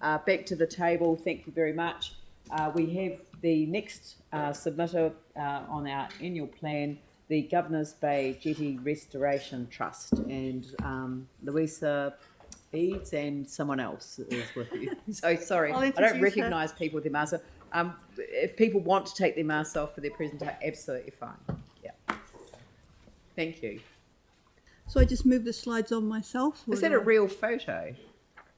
Back to the table, thank you very much. We have the next submitter on our annual plan, the Governor's Bay Jetty Restoration Trust, and Louisa, Eades, and someone else is with you. So sorry, I don't recognise people with their masks off. If people want to take their masks off for their presentation, absolutely fine. Yeah. Thank you. So I just move the slides on myself? Is that a real photo?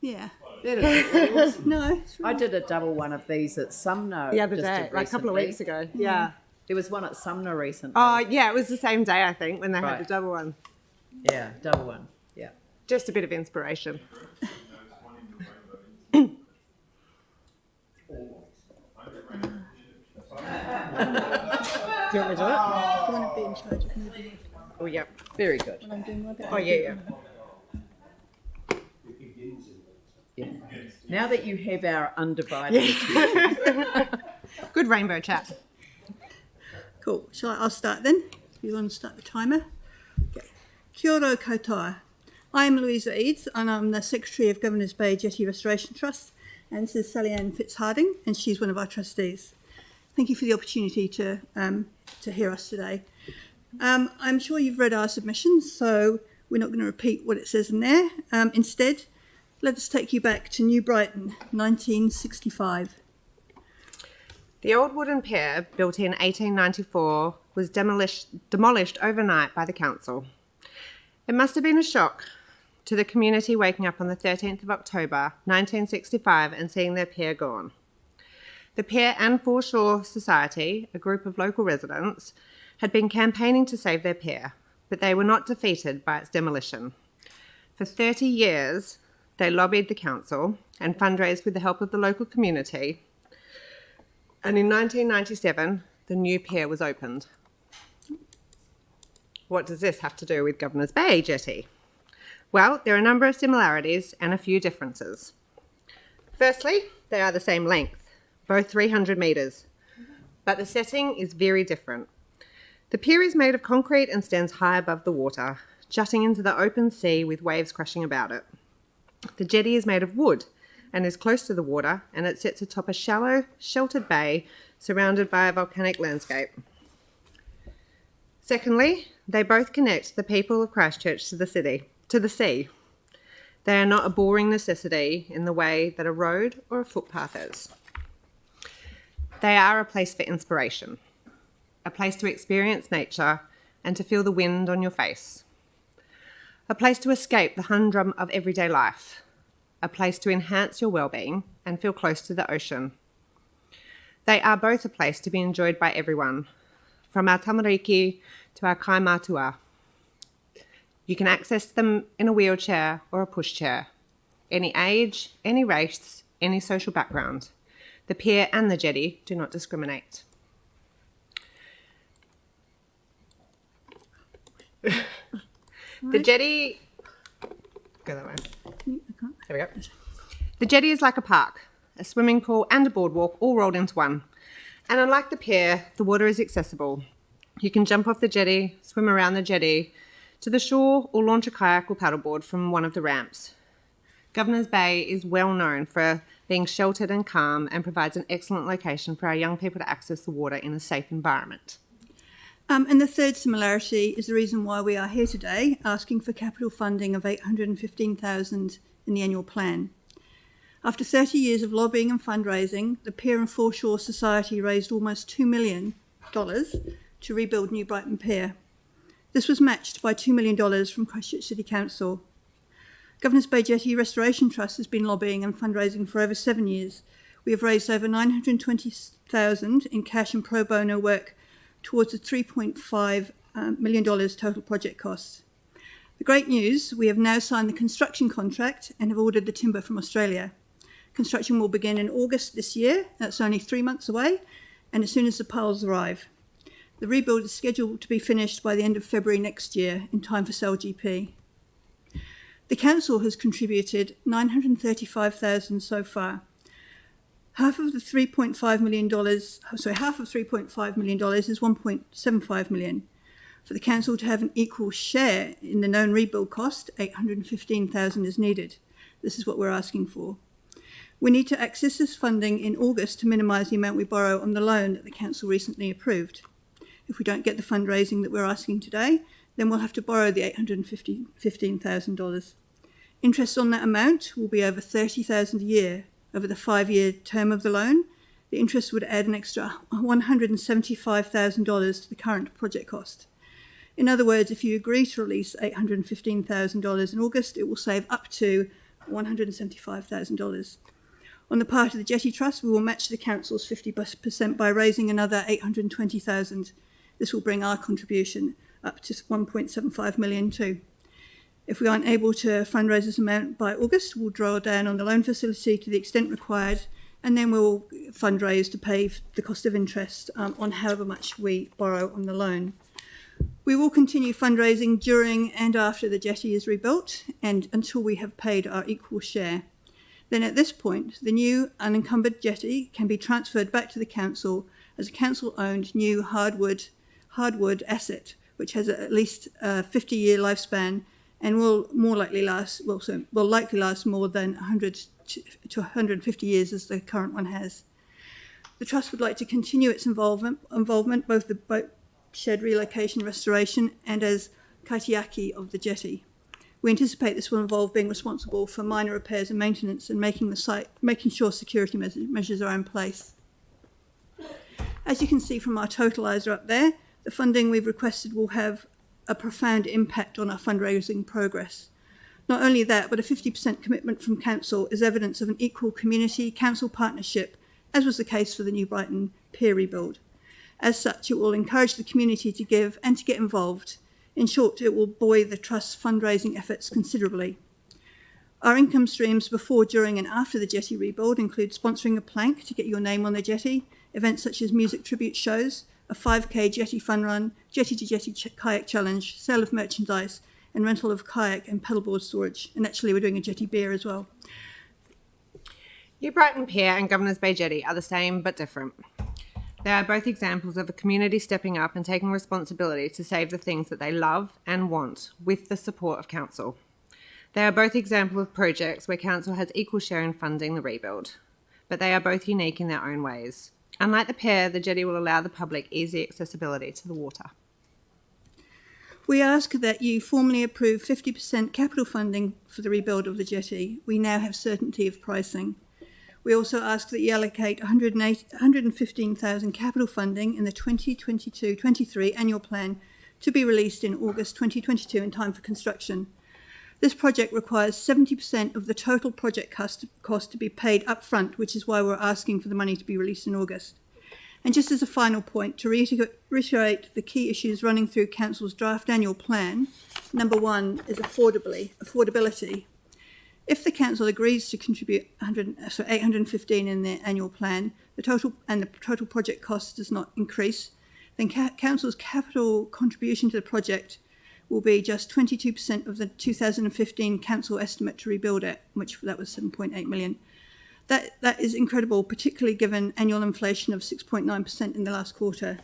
Yeah. That is No. It's I did a double one of these at Sumner The other day, like a couple of weeks ago. Yeah. There was one at Sumner recently. Oh, yeah, it was the same day, I think, when they Right. had the double one. Yeah, double one. Yeah. Just a bit of inspiration. Do you want me to do it? I want to be in charge of moving it Oh, yeah. Very good. when I'm doing my bit. Oh, yeah. Yeah. Now that you have our undivided attention. Good rainbow chat. Cool. I'll start then. If you want to start the timer. Okay. Kia ora koutou. I am Louisa Eades, and I'm the Secretary of Governor's Bay Jetty Restoration Trust, and this is Sally Ann Fitzharding, and she's one of our trustees. Thank you for the opportunity to hear us today. I'm sure you've read our submissions, so we're not going to repeat what it says in there. Instead, let us take you back to New Brighton, 1965. The old wooden pier, built in 1894, was demolished overnight by the council. It must have been a shock to the community waking up on the 13th of October 1965 and seeing their pier gone. The Pier and Foreshore Society, a group of local residents, had been campaigning to save their pier, but they were not defeated by its demolition. For 30 years, they lobbied the council and fundraised with the help of the local community. And in 1997, the new pier was opened. What does this have to do with Governor's Bay Jetty? Well, there are a number of similarities and a few differences. Firstly, they are the same length, both 300 metres, but the setting is very different. The pier is made of concrete and stands high above the water, jutting into the open sea with waves crashing about it. The jetty is made of wood and is close to the water, and it sits atop a shallow, sheltered bay surrounded by a volcanic landscape. Secondly, they both connect the people of Christchurch to the sea. They are not a boring necessity in the way that a road or a footpath is. They are a place for inspiration, a place to experience nature and to feel the wind on your face, a place to escape the humdrum of everyday life, a place to enhance your well-being and feel close to the ocean. They are both a place to be enjoyed by everyone, from our tamariki to our kaimatua. You can access them in a wheelchair or a pushchair, any age, any race, any social background. The pier and the jetty do not discriminate. The jetty... Go that way. There we go. The jetty is like a park, a swimming pool and a boardwalk all rolled into one. And unlike the pier, the water is accessible. You can jump off the jetty, swim around the jetty to the shore, or launch a kayak or paddleboard from one of the ramps. Governor's Bay is well known for being sheltered and calm and provides an excellent location for our young people to access the water in a safe environment. And the third similarity is the reason why we are here today, asking for capital funding of $815,000 in the annual plan. After 30 years of lobbying and fundraising, the Pier and Foreshore Society raised almost $2 million to rebuild New Brighton Pier. This was matched by $2 million from Christchurch City Council. Governor's Bay Jetty Restoration Trust has been lobbying and fundraising for over 7 years. We have raised over $920,000 in cash and pro bono work towards the $3.5 million total project costs. The great news, we have now signed the construction contract and have ordered the timber from Australia. Construction will begin in August this year, that's only 3 months away, and as soon as the piles arrive. The rebuild is scheduled to be finished by the end of February next year, in time for CellGP. The council has contributed $935,000 so far. Half of $3.5 million is $1.75 million. For the council to have an equal share in the known rebuild cost, $815,000 is needed. This is what we're asking for. We need to access this funding in August to minimise the amount we borrow on the loan that the council recently approved. If we don't get the fundraising that we're asking today, then we'll have to borrow the $815,000. Interest on that amount will be over $30,000 a year over the 5-year term of the loan. The interest would add an extra $175,000 to the current project cost. In other words, if you agree to release $815,000 in August, it will save up to $175,000. On the part of the Jetty Trust, we will match the council's 50% by raising another $820,000. This will bring our contribution up to $1.75 million too. If we aren't able to fundraise this amount by August, we'll draw down on the loan facility to the extent required, and then we'll fundraise to pay the cost of interest on however much we borrow on the loan. We will continue fundraising during and after the jetty is rebuilt and until we have paid our equal share. Then at this point, the new unencumbered jetty can be transferred back to the council as a council-owned new hardwood asset, which has at least a 50-year lifespan and will likely last more than 100 to 150 years as the current one has. The Trust would like to continue its involvement both the boat shed relocation restoration and as kaitiaki of the jetty. We anticipate this will involve being responsible for minor repairs and maintenance and making sure security measures are in place. As you can see from our totaliser up there, the funding we've requested will have a profound impact on our fundraising progress. Not only that, but a 50% commitment from council is evidence of an equal community-council partnership, as was the case for the New Brighton pier rebuild. As such, it will encourage the community to give and to get involved. In short, it will buoy the Trust's fundraising efforts considerably. Our income streams before, during and after the jetty rebuild include sponsoring a plank to get your name on the jetty, events such as music tribute shows, a 5K jetty fun run, jetty-to-jetty kayak challenge, sale of merchandise, and rental of kayak and paddleboard storage. And actually, we're doing a jetty beer as well. New Brighton Pier and Governors Bay Jetty are the same but different. They are both examples of a community stepping up and taking responsibility to save the things that they love and want with the support of council. They are both examples of projects where council has equal share in funding the rebuild, but they are both unique in their own ways. Unlike the pier, the jetty will allow the public easy accessibility to the water. We ask that you formally approve 50% capital funding for the rebuild of the jetty. We now have certainty of pricing. We also ask that you allocate $115,000 capital funding in the 2022-23 annual plan to be released in August 2022 in time for construction. This project requires 70% of the total project cost to be paid up front, which is why we're asking for the money to be released in August. And just as a final point, to reiterate the key issues running through Council's draft annual plan, number one is affordability. If the Council agrees to contribute $815 in the annual plan, the total project cost does not increase, then Council's capital contribution to the project will be just 22% of the 2015 council estimate to rebuild it, which that was $7.8 million. That is incredible, particularly given annual inflation of 6.9% in the last quarter.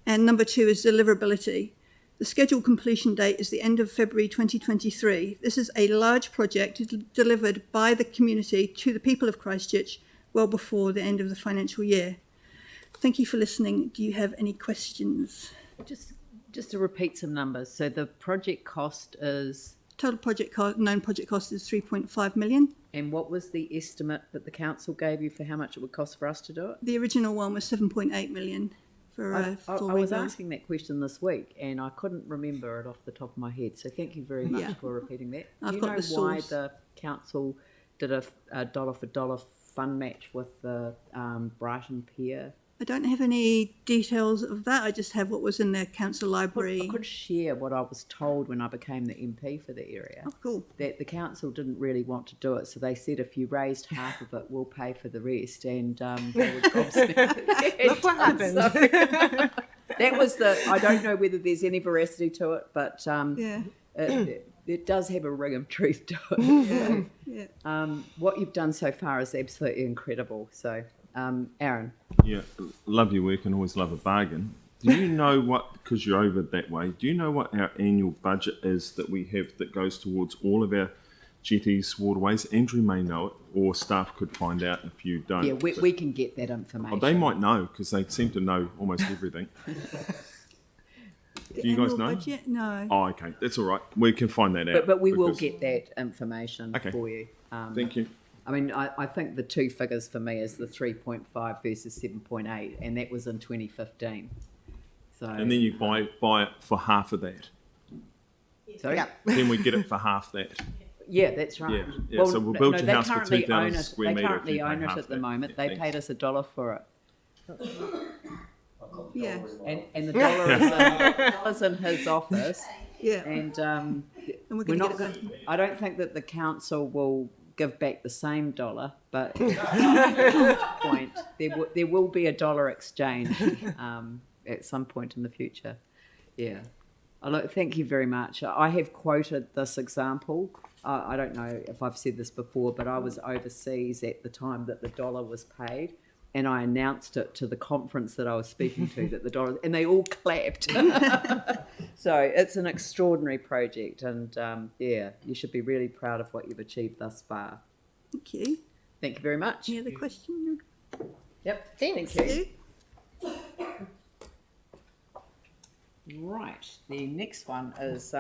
And number two is deliverability. The scheduled completion date is the end of February 2023. This is a large project delivered by the community to the people of Christchurch well before the end of the financial year. Thank you for listening. Do you have any questions? Just to repeat some numbers. So the project cost is? Total known project cost is $3.5 million. And what was the estimate that the council gave you for how much it would cost for us to do it? The original one was $7.8 million for a full I was rebuild. asking that question this week and I couldn't remember it off the top of my head. So thank you very much for repeating that. Do you know why the council did a dollar for dollar fund match with the Brighton Pier? I don't have any details of that. I just have what was in the council library. I could share what I was told when I became the MP for the area. Oh, cool. That the council didn't really want to do it, so they said if you raised half of it, we'll pay for the rest. And they would gobsmack. Look what happened. That was I don't know whether there's any veracity to it, but it does have a ring of truth to it. Yeah. What you've done so far is absolutely incredible. So, Aaron. Yeah, love your work and always love a bargain. Do you know what, because you're over that way, do you know what our annual budget is that we have that goes towards all of our jetties, waterways. Andrew may know it, or staff could find out if you don't. Yeah, we can get that information. Oh, they might know because they seem to know almost everything. Do you guys Annual know? budget? No. Oh, okay, that's all right. We can find that out. But we will because- get that information Okay. for you. Thank you. I mean, I think the two figures for me is the 3.5 versus 7.8, and that was in 2015. So, And then you buy it for half of that. sorry? Yeah. Then we get it for half that. Yeah, that's right. Yeah, so we'll build your they house for currently 2,000 own it. square They metre if currently you pay own it half at the that. moment. Yeah, They thanks. paid us $1 for it. Yeah. And the dollar's in his office. Yeah. And And we're we're going to not get it going. back. I don't think that the council will give back the same dollar, but at some point there will be a dollar exchange at some point in the future. Yeah. Look, thank you very much. I have quoted this example. I don't know if I've said this before, but I was overseas at the time that the dollar was paid, and I announced it to the conference that I was speaking to that the dollar, and they all clapped. So it's an extraordinary project, and yeah, you should be really proud of what you've achieved thus far. Thank you. Thank you very much. Any other questions? Yep. Thanks. Thank you. Right. The next one is